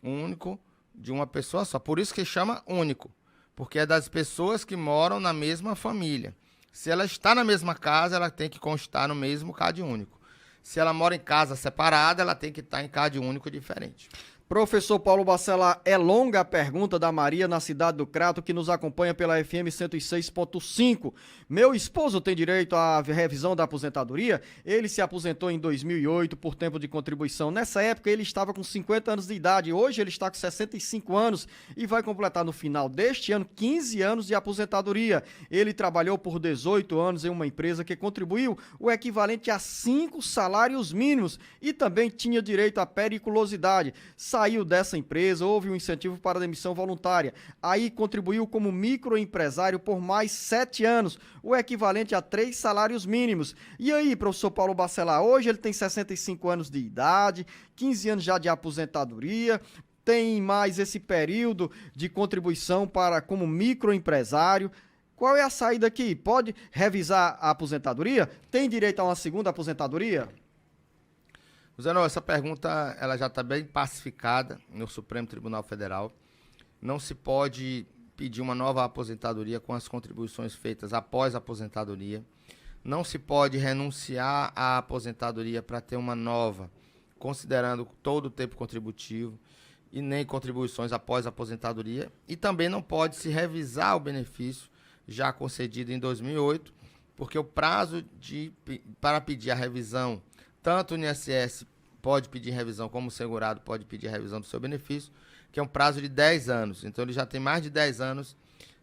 único de uma pessoa só. Por isso que chama único, porque é das pessoas que moram na mesma família. Se ela está na mesma casa, ela tem que constar no mesmo CAD único. Se ela mora em casa separada, ela tem que estar em CAD único diferente. Professor Paulo Bacelar, é longa a pergunta da Maria na cidade do Crato, que nos acompanha pela FM 106.5. Meu esposo tem direito à revisão da aposentadoria? Ele se aposentou em 2008 por tempo de contribuição. Nessa época ele estava com 50 anos de idade. Hoje ele está com 65 anos e vai completar no final deste ano 15 anos de aposentadoria. Ele trabalhou por 18 anos em uma empresa que contribuiu o equivalente a 5 salários mínimos e também tinha direito à periculosidade. Saiu dessa empresa, houve um incentivo para a demissão voluntária. Aí contribuiu como microempresário por mais 7 anos, o equivalente a 3 salários mínimos. E aí, professor Paulo Bacelar, hoje ele tem 65 anos de idade, 15 anos já de aposentadoria, tem mais esse período de contribuição para como microempresário. Qual é a saída aqui? Pode revisar a aposentadoria? Tem direito a uma segunda aposentadoria? Zenon, essa pergunta ela já está bem pacificada no Supremo Tribunal Federal. Não se pode pedir uma nova aposentadoria com as contribuições feitas após a aposentadoria. Não se pode renunciar à aposentadoria para ter uma nova, considerando todo o tempo contributivo, e nem contribuições após a aposentadoria. E também não pode se revisar o benefício já concedido em 2008, porque o prazo para pedir a revisão, tanto o INSS pode pedir revisão, como o segurado pode pedir revisão do seu benefício, que é um prazo de 10 anos. Então, ele já tem mais de 10 anos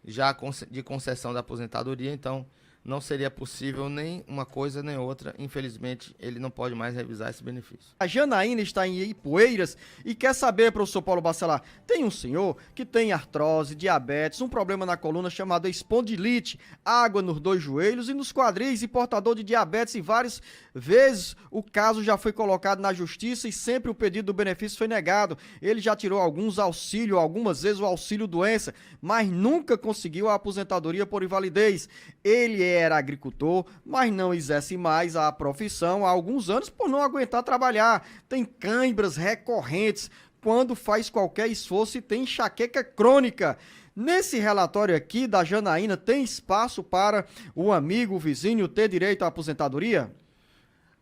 já de concessão da aposentadoria, então não seria possível nem uma coisa nem outra. Infelizmente, ele não pode mais revisar esse benefício. A Janaína está em Ipueiras e quer saber, professor Paulo Bacelar, tem um senhor que tem artrose, diabetes, um problema na coluna chamado espondilite, água nos 2 joelhos e nos quadris e portador de diabetes, e várias vezes o caso já foi colocado na justiça e sempre o pedido do benefício foi negado. Ele já tirou alguns auxílios, algumas vezes o auxílio doença, mas nunca conseguiu a aposentadoria por invalidez. Ele era agricultor, mas não exerce mais a profissão há alguns anos por não aguentar trabalhar. Tem câimbras recorrentes quando faz qualquer esforço e tem enxaqueca crônica. Nesse relatório aqui da Janaína, tem espaço para o amigo, o vizinho, ter direito à aposentadoria?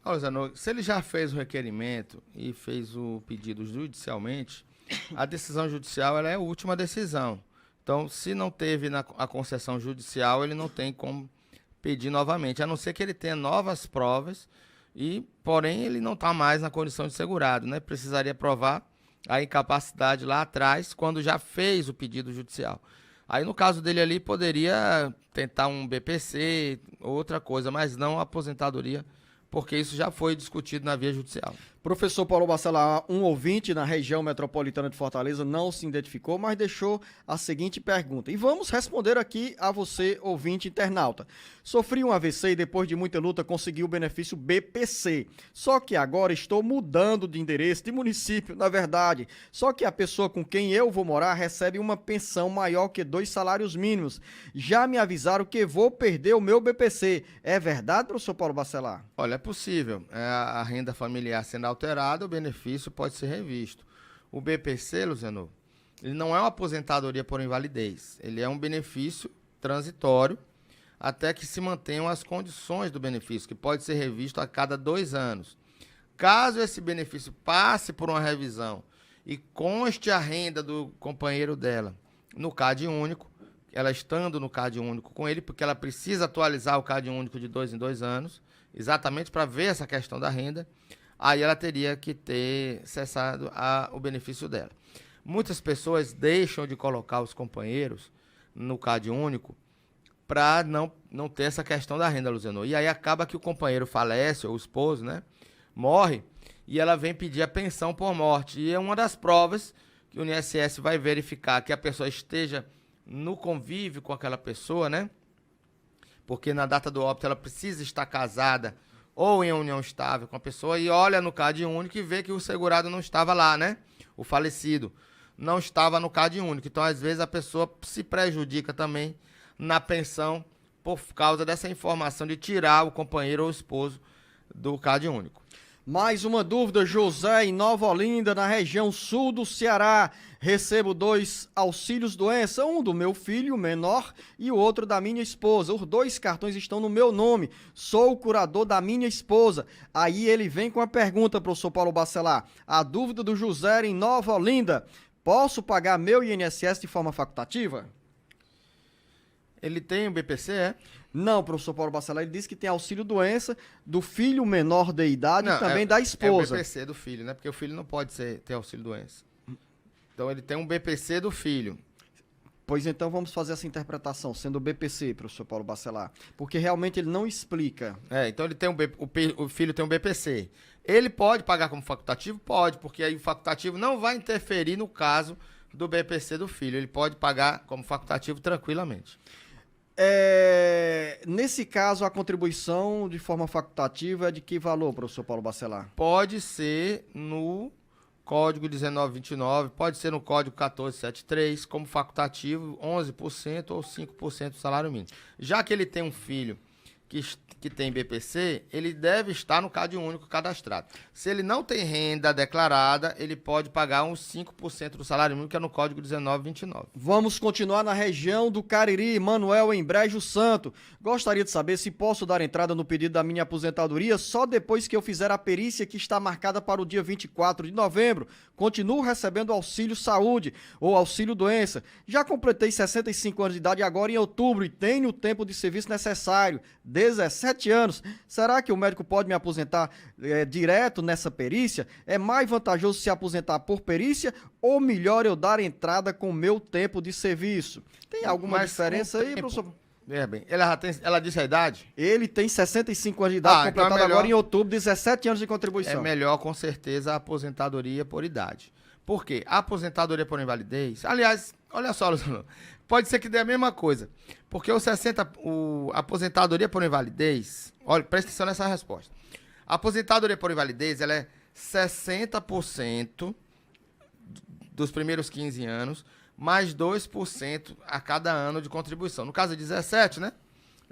Olha, Zanô, se ele já fez o requerimento e fez o pedido judicialmente, a decisão judicial ela é a última decisão. Então, se não teve a concessão judicial, ele não tem como pedir novamente, a não ser que ele tenha novas provas, porém ele não está mais na condição de segurado, né? Precisaria provar a incapacidade lá atrás, quando já fez o pedido judicial. Aí, no caso dele ali, poderia tentar um BPC, outra coisa, mas não a aposentadoria porque isso já foi discutido na via judicial. Professor Paulo Bacelar, um ouvinte na região metropolitana de Fortaleza não se identificou, mas deixou a seguinte pergunta. E vamos responder aqui a você, ouvinte internauta. Sofri um AVC e depois de muita luta consegui o benefício BPC. Só que agora estou mudando de endereço, de município, na verdade. Só que a pessoa com quem eu vou morar recebe uma pensão maior que 2 salários mínimos. Já me avisaram que vou perder o meu BPC. É verdade, professor Paulo Bacelar? Olha, é possível. A renda familiar sendo alterada, o benefício pode ser revisto. O BPC, Luciano, ele não é uma aposentadoria por invalidez. Ele é um benefício transitório até que se mantenham as condições do benefício, que pode ser revisto a cada 2 anos. Caso esse benefício passe por uma revisão e conste a renda do companheiro dela no CAD único, ela estando no CAD único com ele, porque ela precisa atualizar o CAD único de 2 em 2 anos, exatamente para ver essa questão da renda, aí ela teria que ter cessado o benefício dela. Muitas pessoas deixam de colocar os companheiros no CAD único para não ter essa questão da renda, Luciano. E aí acaba que o companheiro falece, ou o esposo, né, morre, e ela vem pedir a pensão por morte. E é uma das provas que o INSS vai verificar que a pessoa esteja no convívio com aquela pessoa, né? Porque na data do óbito ela precisa estar casada ou em união estável com a pessoa e olha no CAD único e vê que o segurado não estava lá, né? O falecido não estava no CAD único. Então, às vezes, a pessoa se prejudica também na pensão por causa dessa informação de tirar o companheiro ou o esposo do CAD único. Mais uma dúvida, José, em Nova Olinda, na região sul do Ceará. Recebo 2 auxílios doença, um do meu filho menor e o outro da minha esposa. Os 2 cartões estão no meu nome. Sou o curador da minha esposa. Aí ele vem com a pergunta, professor Paulo Bacelar. A dúvida do José em Nova Olinda. Posso pagar meu INSS de forma facultativa? Ele tem o BPC, é? Não, professor Paulo Bacelar, ele disse que tem auxílio doença do filho menor de idade e também da esposa. É o BPC do filho, né? Porque o filho não pode ter auxílio doença. Então ele tem um BPC do filho. Pois então vamos fazer essa interpretação, sendo o BPC, professor Paulo Bacelar. Porque realmente ele não explica. Então ele tem o filho tem um BPC. Ele pode pagar como facultativo? Pode, porque aí o facultativo não vai interferir no caso do BPC do filho. Ele pode pagar como facultativo tranquilamente. Nesse caso, a contribuição de forma facultativa é de que valor, professor Paulo Bacelar? Pode ser no Código 1929, pode ser no Código 1473, como facultativo, 11% ou 5% do salário mínimo. Já que ele tem um filho que tem BPC, ele deve estar no CAD único cadastrado. Se ele não tem renda declarada, ele pode pagar uns 5% do salário mínimo, que é no Código 1929. Vamos continuar na região do Cariri, Manuel em Brejo Santo. Gostaria de saber se posso dar entrada no pedido da minha aposentadoria só depois que eu fizer a perícia que está marcada para o dia 24 de novembro. Continuo recebendo auxílio saúde ou auxílio doença. Já completei 65 anos de idade agora em outubro e tenho o tempo de serviço necessário, 17 anos. Será que o médico pode me aposentar direto nessa perícia? É mais vantajoso se aposentar por perícia ou melhor eu dar entrada com o meu tempo de serviço? Tem alguma diferença aí, professor? Bem, ela disse a idade? Ele tem 65 anos de idade, completado então agora em outubro, 17 anos de contribuição. É melhor, com certeza, a aposentadoria por idade. Por quê? A aposentadoria por invalidez... Aliás, olha só, Luciano, pode ser que dê a mesma coisa. Porque a aposentadoria por invalidez... Olha, presta atenção nessa resposta. A aposentadoria por invalidez, ela é 60% dos primeiros 15 anos... mais 2% a cada ano de contribuição. No caso de 17, né?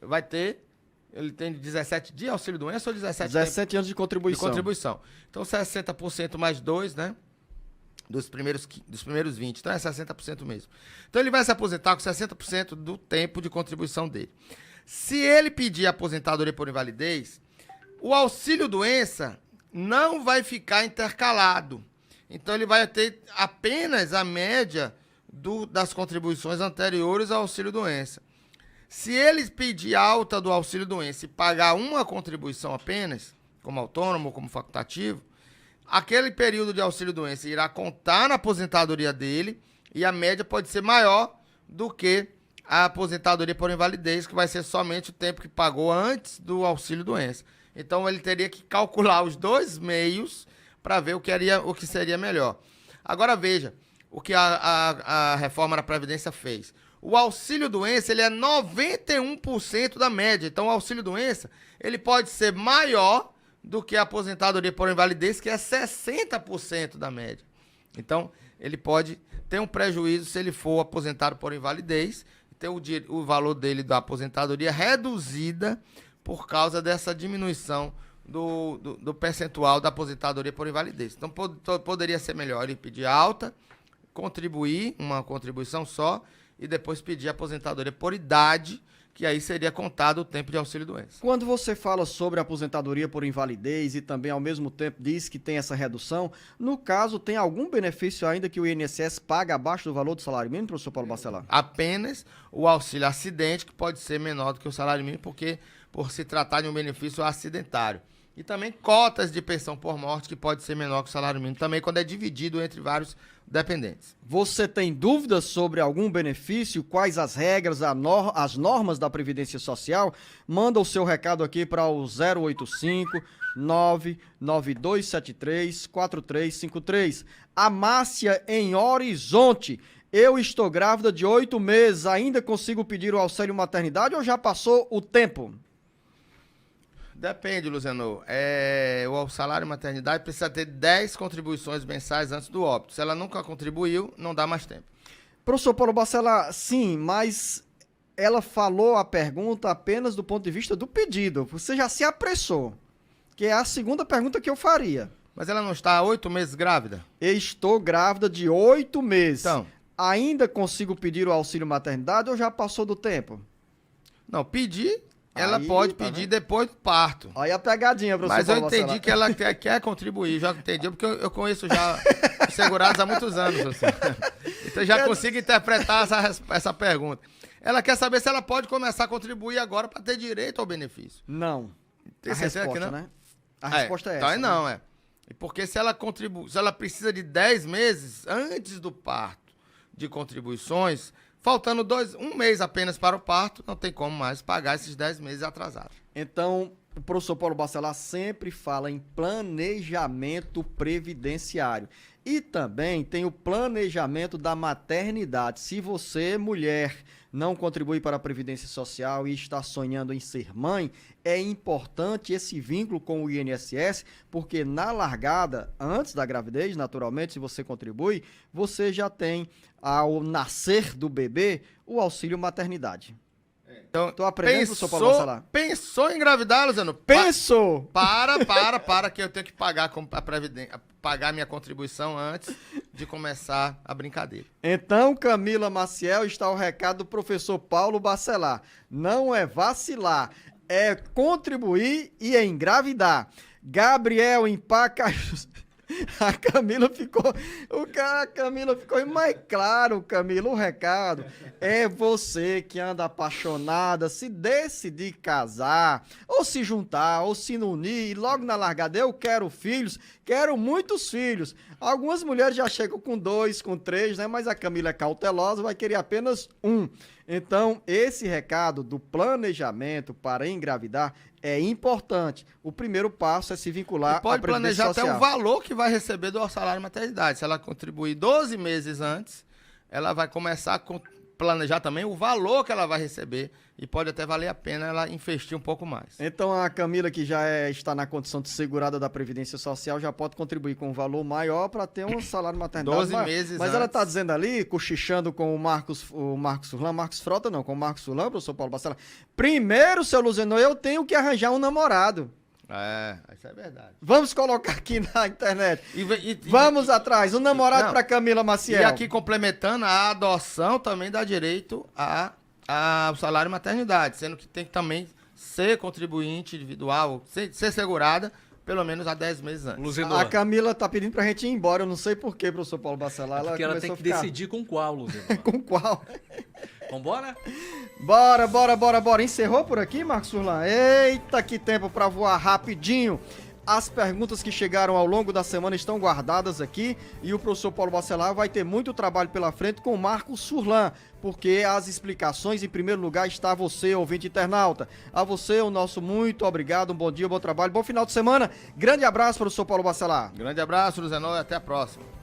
Vai ter... Ele tem 17 de auxílio doença ou 17 anos de contribuição. Então, 60% mais 2, né? Dos primeiros 20. Então, é 60% mesmo. Então, ele vai se aposentar com 60% do tempo de contribuição dele. Se ele pedir aposentadoria por invalidez, o auxílio doença não vai ficar intercalado. Então, ele vai ter apenas a média das contribuições anteriores ao auxílio-doença. Se ele pedir alta do auxílio-doença e pagar uma contribuição apenas, como autônomo ou como facultativo, aquele período de auxílio-doença irá contar na aposentadoria dele e a média pode ser maior do que a aposentadoria por invalidez, que vai ser somente o tempo que pagou antes do auxílio-doença. Então ele teria que calcular os dois meios para ver o que seria melhor. Agora veja o que a reforma da Previdência fez. O auxílio-doença, ele é 91% da média. Então, o auxílio-doença, ele pode ser maior do que a aposentadoria por invalidez, que é 60% da média. Então, ele pode ter um prejuízo se ele for aposentado por invalidez, ter o valor dele da aposentadoria reduzida por causa dessa diminuição do percentual da aposentadoria por invalidez. Então, poderia ser melhor ele pedir alta, contribuir, uma contribuição só, e depois pedir aposentadoria por idade, que aí seria contado o tempo de auxílio-doença. Quando você fala sobre aposentadoria por invalidez e também ao mesmo tempo diz que tem essa redução, no caso tem algum benefício ainda que o INSS paga abaixo do valor do salário mínimo, professor Paulo Bacelar? Apenas o auxílio acidente, que pode ser menor do que o salário mínimo, porque por se tratar de um benefício acidentário. E também cotas de pensão por morte, que pode ser menor que o salário mínimo, também quando é dividido entre vários dependentes. Você tem dúvidas sobre algum benefício? Quais as regras, as normas da Previdência Social? Manda o seu recado aqui para o 085 99273 4353. A Márcia em Horizonte. Eu estou grávida de 8 meses, ainda consigo pedir o auxílio maternidade ou já passou o tempo? Depende, Luziano. O salário maternidade precisa ter 10 contribuições mensais antes do óbito. Se ela nunca contribuiu, não dá mais tempo. Professor Paulo Bacelar, sim, mas ela falou a pergunta apenas do ponto de vista do pedido. Você já se apressou, que é a segunda pergunta que eu faria. Mas ela não está há 8 meses grávida? Estou grávida de 8 meses. Então, ainda consigo pedir o auxílio maternidade ou já passou do tempo? Não, pedir... Ela Aí, pode tá pedir vendo? depois do parto. Aí a pegadinha, professor Mas eu Paulo entendi Bacelar. que ela quer contribuir, já entendi, porque eu conheço já os segurados há muitos anos. Assim. Então já consigo interpretar essa pergunta. Ela quer saber se ela pode começar a contribuir agora para ter direito ao benefício. Não. Tem A certeza resposta, que não? né? A resposta é essa. Então não, é. Porque se ela precisa de 10 meses antes do parto de contribuições, faltando um mês apenas para o parto, não tem como mais pagar esses 10 meses atrasados. Então, o professor Paulo Bacelar sempre fala em planejamento previdenciário. E também tem o planejamento da maternidade. Se você, mulher, não contribui para a Previdência Social e está sonhando em ser mãe, é importante esse vínculo com o INSS, porque na largada, antes da gravidez, naturalmente, se você contribui, você já tem, ao nascer do bebê, o auxílio maternidade. Então, Tô aprendendo, professor Paulo Bacelar. Pensou em engravidar, Luciano? Pensou! Para, que eu tenho que pagar pagar minha contribuição antes de começar a brincadeira. Então, Camila Maciel, está o recado do professor Paulo Bacelar. Não é vacilar, é contribuir e engravidar. Gabriel em Pacajus. A Camila ficou mais claro, Camila, o recado é você que anda apaixonada, se decidir casar, ou se juntar, ou se unir, e logo na largada, eu quero filhos, quero muitos filhos. Algumas mulheres já chegam com 2, com 3, né? Mas a Camila é cautelosa, vai querer apenas 1. Então, esse recado do planejamento para engravidar é importante. O primeiro passo é se vincular à pode Previdência planejar Social. até o valor que vai receber do salário maternidade. Se ela contribuir 12 meses antes, ela vai começar a planejar também o valor que ela vai receber e pode até valer a pena ela investir um pouco mais. Então a Camila, que já está na condição de segurada da Previdência Social, já pode contribuir com um valor maior para ter um salário maternidade. 12 meses Mas antes. ela está dizendo ali, cochichando com o Marcos Furlan, Marcos Frota não, com o Marcos Furlan, professor Paulo Bacelar. Primeiro, seu Luziano, eu tenho que arranjar um namorado. Isso é verdade. Vamos colocar aqui na internet. E Vamos atrás, um namorado para Camila Maciel. E aqui complementando, a adoção também dá direito ao salário maternidade, sendo que tem que também ser contribuinte individual, ser segurada pelo menos há 10 meses antes. Luziano, A Camila tá pedindo pra gente ir embora, eu não sei por quê, professor Paulo Bacelar. porque ela tem começou que a ficar... decidir com qual, Luziano. Com qual? Vambora? Bora. Encerrou por aqui, Marcos Furlan? Eita, que tempo pra voar rapidinho. As perguntas que chegaram ao longo da semana estão guardadas aqui e o professor Paulo Bacelar vai ter muito trabalho pela frente com o Marcos Furlan, porque as explicações, em primeiro lugar, está você, ouvinte internauta. A você, o nosso muito obrigado, um bom dia, bom trabalho, bom final de semana. Grande abraço, professor Paulo Bacelar. Grande abraço, Luzenor, e até a próxima.